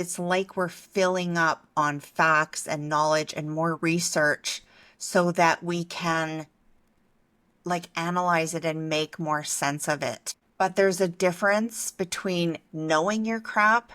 It's like we're filling up on facts and knowledge and more research so that we can analyze it and make more sense of it. But there's a difference between knowing your crap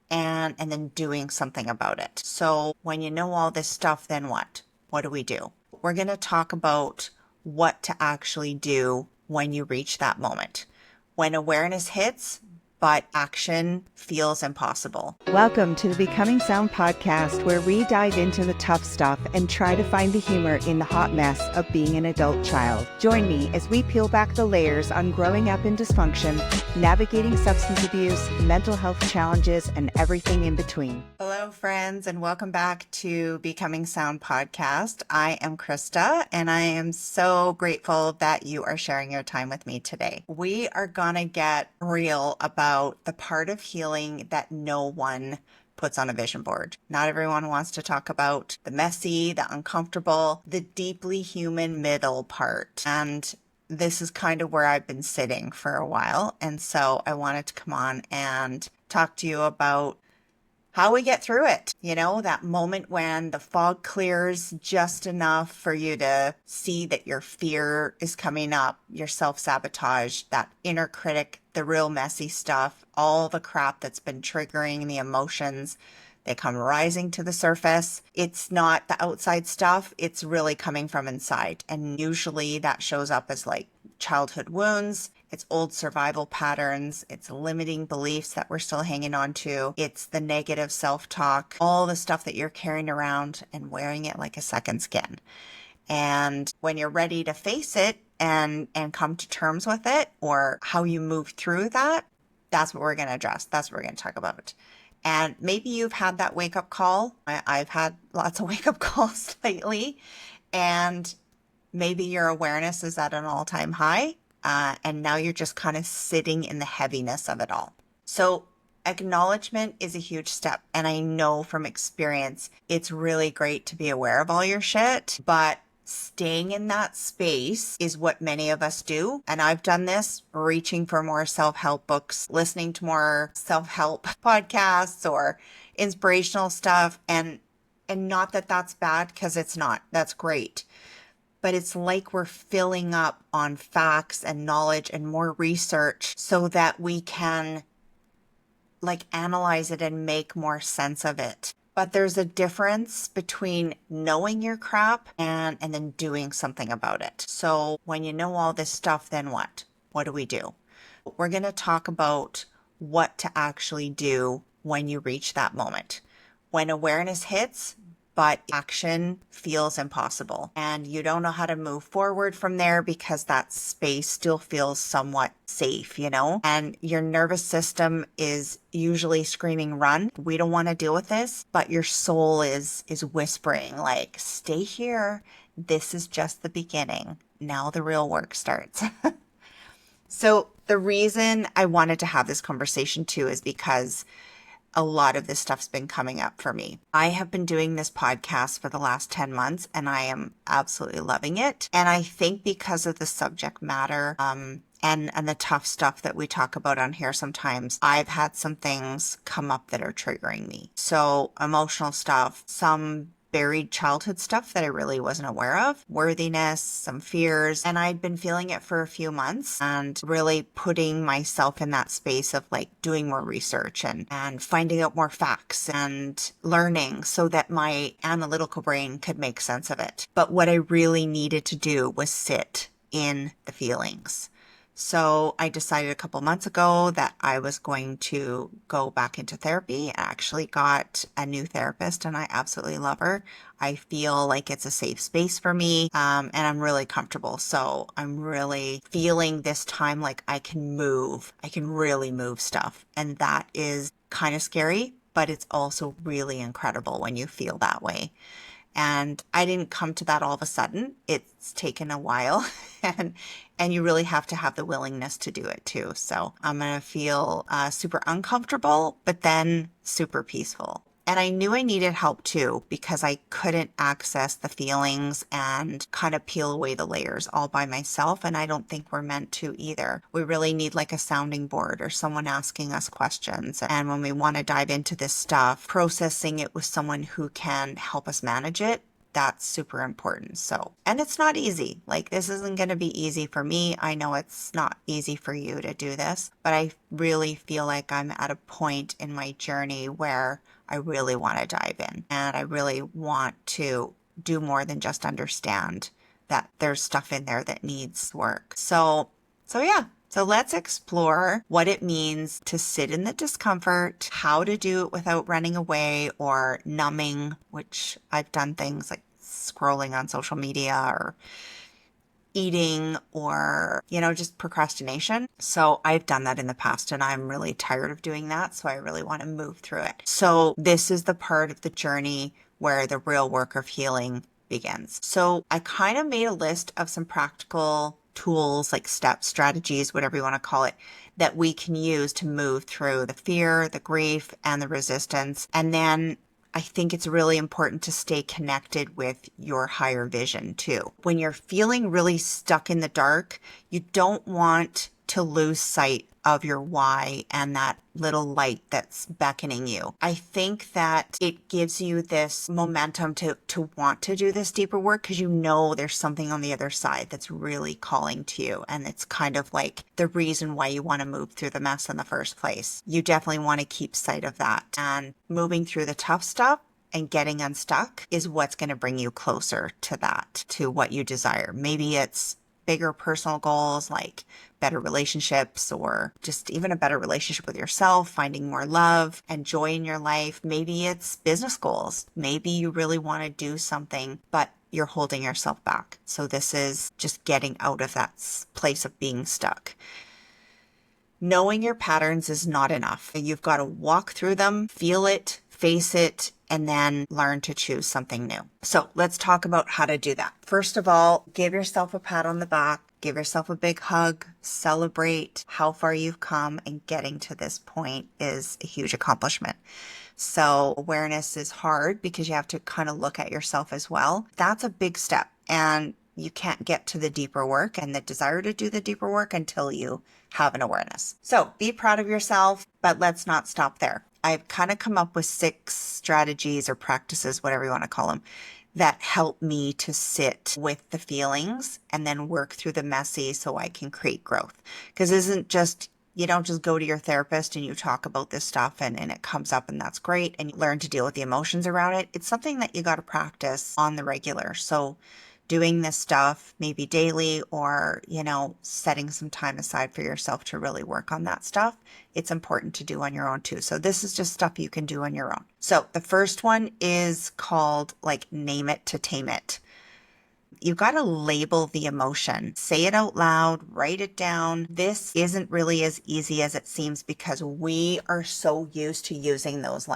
and then doing something about it. So when you know all this stuff, then what? What do? We're going to talk about what to actually do when you reach that moment. When awareness hits, but action feels impossible. Welcome to the Becoming Sound podcast, where we dive into the tough stuff and try to find the humor in the hot mess of being an adult child. Join me as we peel back the layers on growing up in dysfunction, navigating substance abuse, mental health challenges, and everything in between. Hello, friends, and welcome back to Becoming Sound podcast. I am Krista, and I am so grateful that you are sharing your time with me today. We are going to get real about the part of healing that no one puts on a vision board. Not everyone wants to talk about the messy, the uncomfortable, the deeply human middle part. And this is kind of where I've been sitting for a while. And so I wanted to come on and talk to you about how we get through it. You know, that moment when the fog clears just enough for you to see that your fear is coming up, your self-sabotage, that inner critic, the real messy stuff, all the crap that's been triggering the emotions. They come rising to the surface. It's not the outside stuff. It's really coming from inside. And usually that shows up as childhood wounds. It's old survival patterns. It's limiting beliefs that we're still hanging on to. It's the negative self-talk, all the stuff that you're carrying around and wearing it like a second skin. And when you're ready to face it and come to terms with it, or how you move through that, that's what we're going to address. That's what we're going to talk about. And maybe you've had that wake-up call. I've had lots of wake-up calls lately. And maybe your awareness is at an all-time high. And now you're just kind of sitting in the heaviness of it all. So acknowledgement is a huge step. And I know from experience, it's really great to be aware of all your shit, but staying in that space is what many of us do. And I've done this, reaching for more self-help books, listening to more self-help podcasts or inspirational stuff. And not that that's bad, because it's not. That's great. But it's like we're filling up on facts and knowledge and more research so that we can analyze it and make more sense of it. But there's a difference between knowing your crap and then doing something about it. So when you know all this stuff, then what? What do? We're going to talk about what to actually do when you reach that moment. When awareness hits, but action feels impossible and you don't know how to move forward from there because that space still feels somewhat safe, and your nervous system is usually screaming, run. We don't want to deal with this, but your soul is whispering stay here. This is just the beginning. Now the real work starts. So the reason I wanted to have this conversation too is because a lot of this stuff's been coming up for me. I have been doing this podcast for the last 10 months and I am absolutely loving it. And I think because of the subject matter, and the tough stuff that we talk about on here sometimes, I've had some things come up that are triggering me. So emotional stuff, some buried childhood stuff that I really wasn't aware of, worthiness, some fears, and I'd been feeling it for a few months and really putting myself in that space of doing more research and finding out more facts and learning so that my analytical brain could make sense of it. But what I really needed to do was sit in the feelings. So I decided a couple months ago that I was going to go back into therapy. I actually got a new therapist and I absolutely love her. I feel like it's a safe space for me, and I'm really comfortable. So I'm really feeling this time like I can really move stuff. And that is kind of scary, but it's also really incredible when you feel that way. And I didn't come to that all of a sudden. It's taken a while and you really have to have the willingness to do it too. So I'm going to feel super uncomfortable, but then super peaceful. And I knew I needed help too because I couldn't access the feelings and kind of peel away the layers all by myself. And I don't think we're meant to either. We really need like a sounding board or someone asking us questions. And when we want to dive into this stuff, processing it with someone who can help us manage it, that's super important. So, and it's not easy. Like, this isn't going to be easy for me. I know it's not easy for you to do this, but I really feel like I'm at a point in my journey where I really want to dive in and I really want to do more than just understand that there's stuff in there that needs work. So yeah. So let's explore what it means to sit in the discomfort, how to do it without running away or numbing, which I've done things like scrolling on social media or eating or, just procrastination. So I've done that in the past and I'm really tired of doing that. So I really want to move through it. So this is the part of the journey where the real work of healing begins. So I kind of made a list of some practical tools, like steps, strategies, whatever you want to call it, that we can use to move through the fear, the grief, and the resistance. And then I think it's really important to stay connected with your higher vision too. When you're feeling really stuck in the dark, you don't want to lose sight of your why and that little light that's beckoning you. I think that it gives you this momentum to want to do this deeper work because you know there's something on the other side that's really calling to you. And it's kind of like the reason why you want to move through the mess in the first place. You definitely want to keep sight of that. And moving through the tough stuff and getting unstuck is what's going to bring you closer to that, to what you desire. Maybe it's bigger personal goals like better relationships or just even a better relationship with yourself, finding more love and joy in your life. Maybe it's business goals. Maybe you really want to do something, but you're holding yourself back. So this is just getting out of that place of being stuck. Knowing your patterns is not enough. You've got to walk through them, feel it, face it, and then learn to choose something new. So let's talk about how to do that. First of all, give yourself a pat on the back, give yourself a big hug, celebrate how far you've come, and getting to this point is a huge accomplishment. So awareness is hard because you have to kind of look at yourself as well. That's a big step. And you can't get to the deeper work and the desire to do the deeper work until you have an awareness. So be proud of yourself, but let's not stop there. I've kind of come up with 6 strategies or practices, whatever you want to call them, that help me to sit with the feelings and then work through the messy so I can create growth. Because you don't just go to your therapist and you talk about this stuff and it comes up and that's great and you learn to deal with the emotions around it. It's something that you got to practice on the regular. So doing this stuff maybe daily or, setting some time aside for yourself to really work on that stuff. It's important to do on your own too. So this is just stuff you can do on your own. So the first one is called name it to tame it. You got to label the emotion, say it out loud, write it down. This isn't really as easy as it seems because we are so used to using those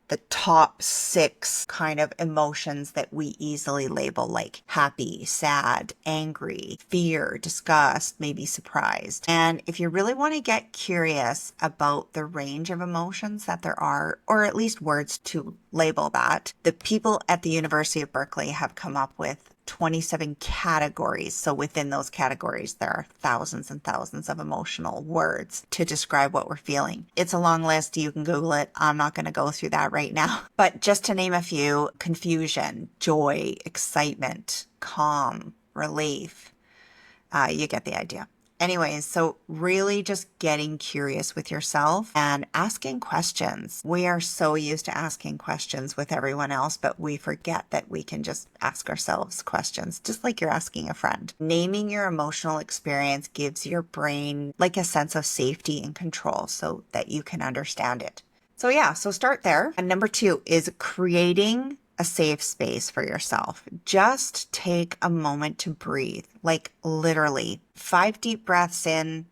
the top 6 kind of emotions that we easily label, like happy, sad, angry, fear, disgust, maybe surprised. And if you really want to get curious about the range of emotions that there are, or at least words to label that, the people at the University of Berkeley have come up with 27 categories. So within those categories, there are thousands and thousands of emotional words to describe what we're feeling. It's a long list. You can Google it. I'm not going to go through that right now. But just to name a few: confusion, joy, excitement, calm, relief. You get the idea. Anyways, so really just getting curious with yourself and asking questions. We are so used to asking questions with everyone else, but we forget that we can just ask ourselves questions, just like you're asking a friend. Naming your emotional experience gives your brain a sense of safety and control so that you can understand it. So start there. And number 2 is creating a safe space for yourself. Just take a moment to breathe, literally 5 deep breaths in,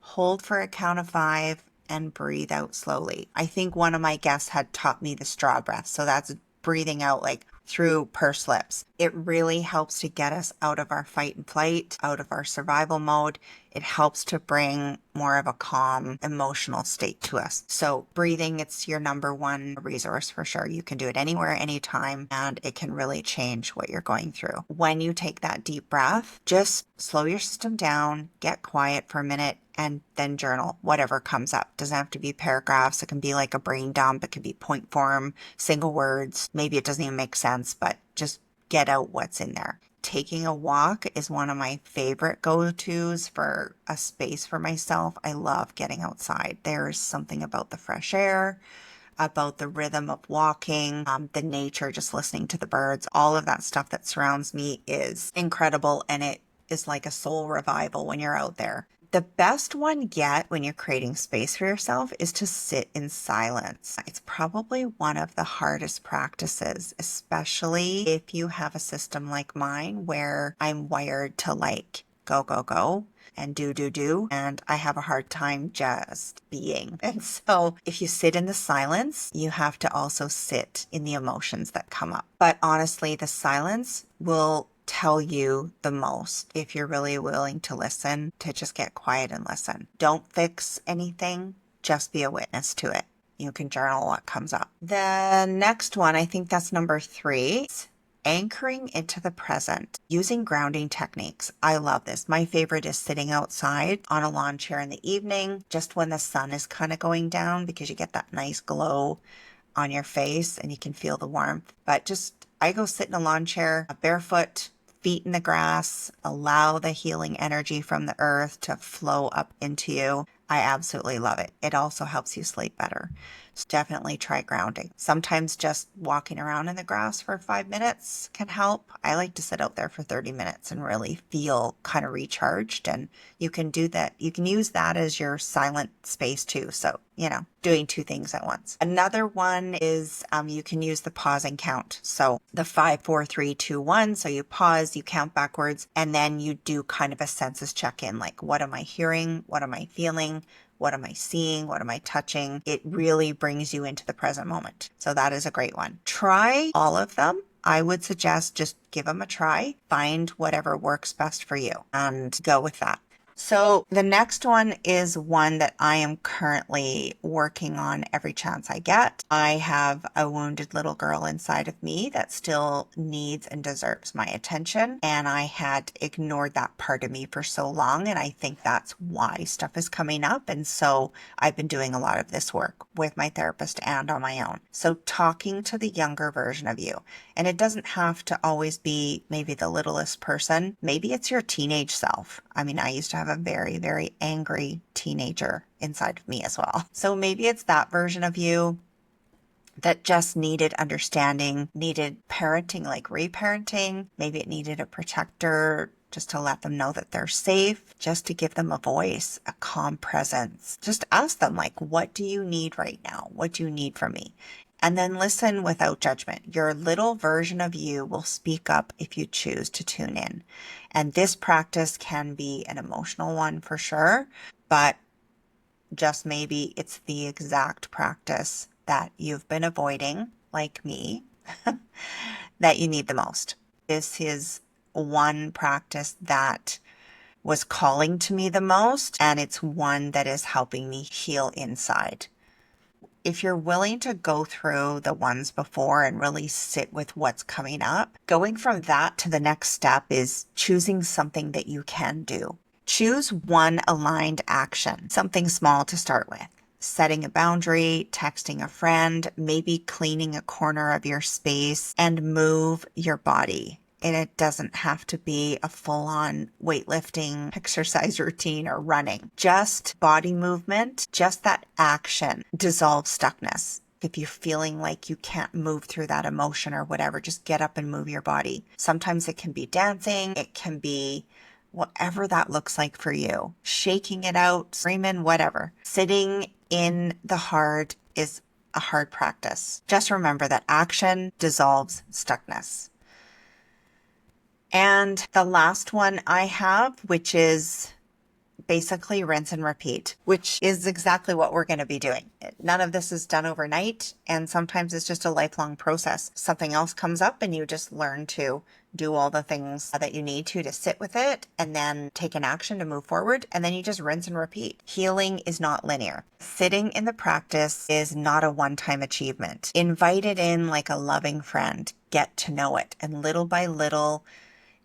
hold for a count of 5, and breathe out slowly. I think one of my guests had taught me the straw breath. So that's breathing out through pursed lips. It really helps to get us out of our fight and flight, out of our survival mode. It helps to bring more of a calm emotional state to us. So breathing, it's your number one resource for sure. You can do it anywhere, anytime, and it can really change what you're going through. When you take that deep breath, just slow your system down, get quiet for a minute, and then journal whatever comes up. Doesn't have to be paragraphs. It can be like a brain dump. It can be point form, single words. Maybe it doesn't even make sense, but just get out what's in there. Taking a walk is one of my favorite go-tos for a space for myself. I love getting outside. There's something about the fresh air, about the rhythm of walking, the nature, just listening to the birds, all of that stuff that surrounds me is incredible. And it is like a soul revival when you're out there. The best one yet when you're creating space for yourself is to sit in silence. It's probably one of the hardest practices, especially if you have a system like mine where I'm wired to like go, go, go and do. And I have a hard time just being. And so if you sit in the silence, you have to also sit in the emotions that come up. But honestly, the silence will tell you the most if you're really willing to listen, to just get quiet and listen. Don't fix anything, just be a witness to it. You can journal what comes up. The next one, I think that's number 3, anchoring into the present, using grounding techniques. I love this. My favorite is sitting outside on a lawn chair in the evening, just when the sun is kind of going down, because you get that nice glow on your face and you can feel the warmth. But just, I go sit in a lawn chair, barefoot, feet in the grass, allow the healing energy from the earth to flow up into you. I absolutely love it. It also helps you sleep better. So definitely try grounding. Sometimes just walking around in the grass for 5 minutes can help. I like to sit out there for 30 minutes and really feel kind of recharged. And you can do that. You can use that as your silent space too. So, doing 2 things at once. Another one is you can use the pause and count. So the 5, 4, 3, 2, 1. So you pause, you count backwards, and then you do kind of a senses check-in. Like, what am I hearing? What am I feeling? What am I seeing? What am I touching? It really brings you into the present moment. So that is a great one. Try all of them. I would suggest just give them a try. Find whatever works best for you and go with that. So the next one is one that I am currently working on every chance I get. I have a wounded little girl inside of me that still needs and deserves my attention. And I had ignored that part of me for so long. And I think that's why stuff is coming up. And so I've been doing a lot of this work with my therapist and on my own. So talking to the younger version of you. And it doesn't have to always be maybe the littlest person. Maybe it's your teenage self. I mean, I used to have a very, very angry teenager inside of me as well. So maybe it's that version of you that just needed understanding, needed parenting, like reparenting. Maybe it needed a protector just to let them know that they're safe, just to give them a voice, a calm presence. Just ask them, like, what do you need right now? What do you need from me? And then listen without judgment. Your little version of you will speak up if you choose to tune in. And this practice can be an emotional one for sure, but just maybe it's the exact practice that you've been avoiding, like me, that you need the most. This is one practice that was calling to me the most, and it's one that is helping me heal inside. If you're willing to go through the ones before and really sit with what's coming up, going from that to the next step is choosing something that you can do. Choose one aligned action, something small to start with. Setting a boundary, texting a friend, maybe cleaning a corner of your space, and move your body. And it doesn't have to be a full-on weightlifting exercise routine or running. Just body movement, just that action dissolves stuckness. If you're feeling like you can't move through that emotion or whatever, just get up and move your body. Sometimes it can be dancing, it can be whatever that looks like for you. Shaking it out, screaming, whatever. Sitting in the hard is a hard practice. Just remember that action dissolves stuckness. And the last one I have, which is basically rinse and repeat, which is exactly what we're going to be doing. None of this is done overnight, and sometimes it's just a lifelong process. Something else comes up and you just learn to do all the things that you need to sit with it and then take an action to move forward, and then you just rinse and repeat. Healing is not linear. Sitting in the practice is not a one-time achievement. Invite it in like a loving friend. Get to know it, and little by little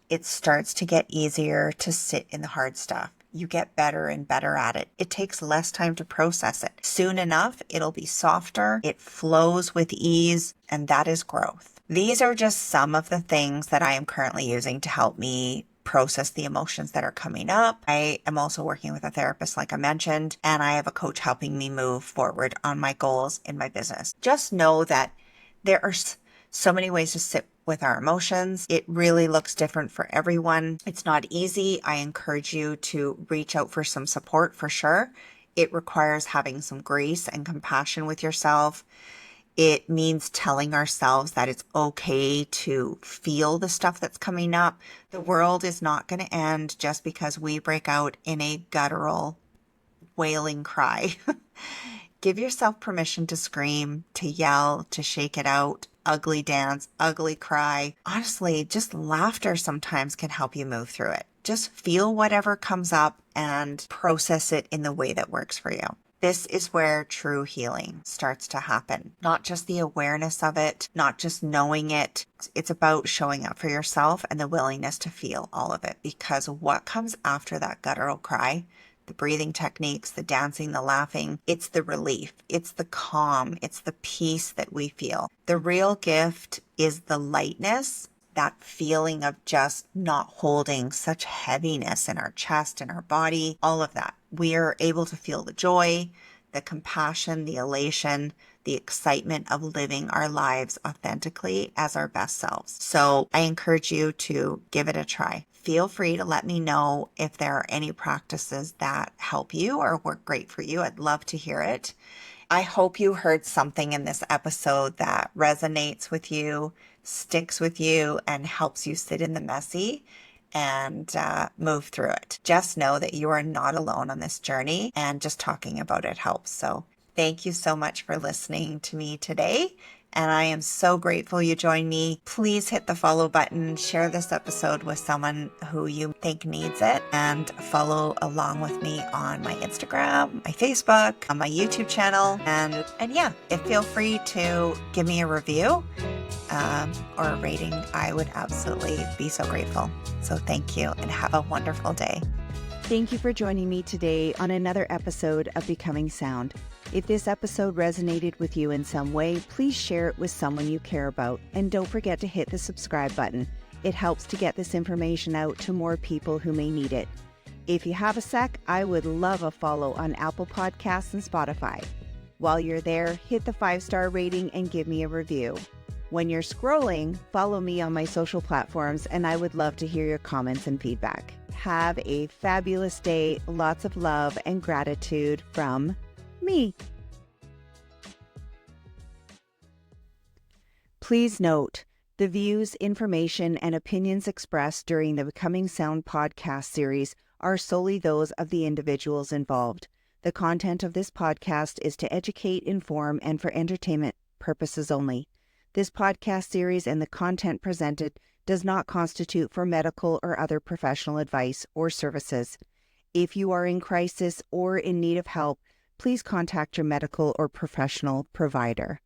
it starts to get easier to sit in the hard stuff. You get better and better at it. It takes less time to process it. Soon enough, it'll be softer, it flows with ease, and that is growth. These are just some of the things that I am currently using to help me process the emotions that are coming up. I am also working with a therapist, like I mentioned, and I have a coach helping me move forward on my goals in my business. Just know that there are so many ways to sit with our emotions. It really looks different for everyone. It's not easy. I encourage you to reach out for some support for sure. It requires having some grace and compassion with yourself. It means telling ourselves that it's okay to feel the stuff that's coming up. The world is not going to end just because we break out in a guttural, wailing cry. Give yourself permission to scream, to yell, to shake it out, ugly dance, ugly cry. Honestly, just laughter sometimes can help you move through it. Just feel whatever comes up and process it in the way that works for you. This is where true healing starts to happen. Not just the awareness of it, not just knowing it. It's about showing up for yourself and the willingness to feel all of it, because what comes after that guttural cry, the breathing techniques, the dancing, the laughing, it's the relief, it's the calm, it's the peace that we feel. The real gift is the lightness, that feeling of just not holding such heaviness in our chest and our body, all of that. We are able to feel the joy, the compassion, the elation, the excitement of living our lives authentically as our best selves. So I encourage you to give it a try. Feel free to let me know if there are any practices that help you or work great for you. I'd love to hear it. I hope you heard something in this episode that resonates with you, sticks with you, and helps you sit in the messy and move through it. Just know that you are not alone on this journey, and just talking about it helps. So thank you so much for listening to me today. And I am so grateful you joined me. Please hit the follow button, share this episode with someone who you think needs it, and follow along with me on my Instagram, my Facebook, on my YouTube channel. And yeah, feel free to give me a review or a rating. I would absolutely be so grateful. So thank you, and have a wonderful day. Thank you for joining me today on another episode of Becoming Sound. If this episode resonated with you in some way, please share it with someone you care about. And don't forget to hit the subscribe button. It helps to get this information out to more people who may need it. If you have a sec, I would love a follow on Apple Podcasts and Spotify. While you're there, hit the 5-star rating and give me a review. When you're scrolling, follow me on my social platforms, and I would love to hear your comments and feedback. Have a fabulous day, lots of love and gratitude from me. Please note, the views, information, and opinions expressed during the Becoming Sound podcast series are solely those of the individuals involved. The content of this podcast is to educate, inform, and for entertainment purposes only. This podcast series and the content presented does not constitute for medical or other professional advice or services. If you are in crisis or in need of help, please contact your medical or professional provider.